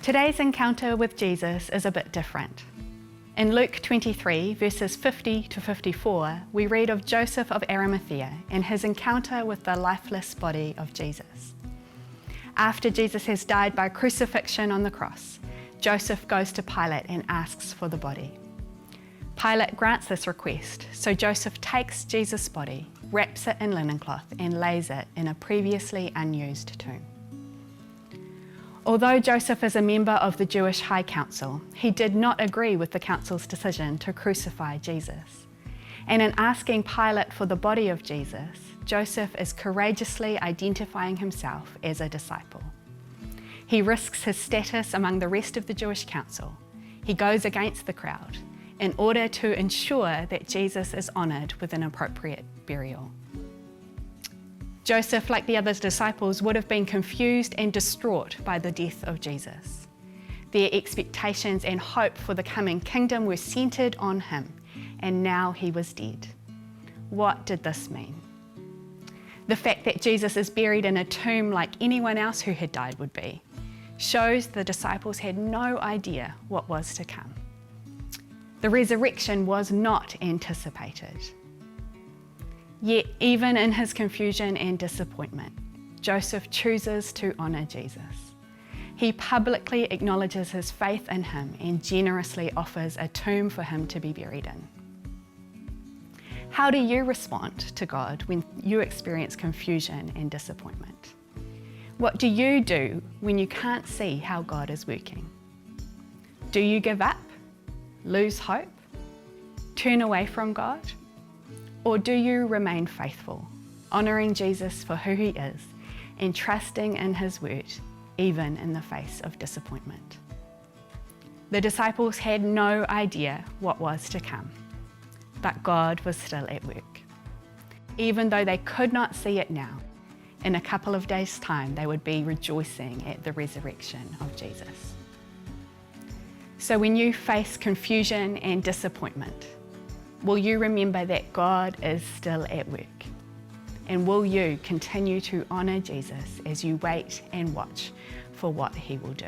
Today's encounter with Jesus is a bit different. In Luke 23, verses 50 to 54, we read of Joseph of Arimathea and his encounter with the lifeless body of Jesus. After Jesus has died by crucifixion on the cross, Joseph goes to Pilate and asks for the body. Pilate grants this request, so Joseph takes Jesus' body, wraps it in linen cloth, and lays it in a previously unused tomb. Although Joseph is a member of the Jewish High Council, he did not agree with the council's decision to crucify Jesus. And in asking Pilate for the body of Jesus, Joseph is courageously identifying himself as a disciple. He risks his status among the rest of the Jewish council. He goes against the crowd in order to ensure that Jesus is honoured with an appropriate burial. Joseph, like the other disciples, would have been confused and distraught by the death of Jesus. Their expectations and hope for the coming kingdom were centred on him, and now he was dead. What did this mean? The fact that Jesus is buried in a tomb like anyone else who had died would be, shows the disciples had no idea what was to come. The resurrection was not anticipated. Yet, even in his confusion and disappointment, Joseph chooses to honour Jesus. He publicly acknowledges his faith in him and generously offers a tomb for him to be buried in. How do you respond to God when you experience confusion and disappointment? What do you do when you can't see how God is working? Do you give up, lose hope, turn away from God? Or do you remain faithful, honouring Jesus for who he is and trusting in his word, even in the face of disappointment? The disciples had no idea what was to come, but God was still at work. Even though they could not see it now, in a couple of days' time, they would be rejoicing at the resurrection of Jesus. So when you face confusion and disappointment, will you remember that God is still at work? And will you continue to honour Jesus as you wait and watch for what he will do?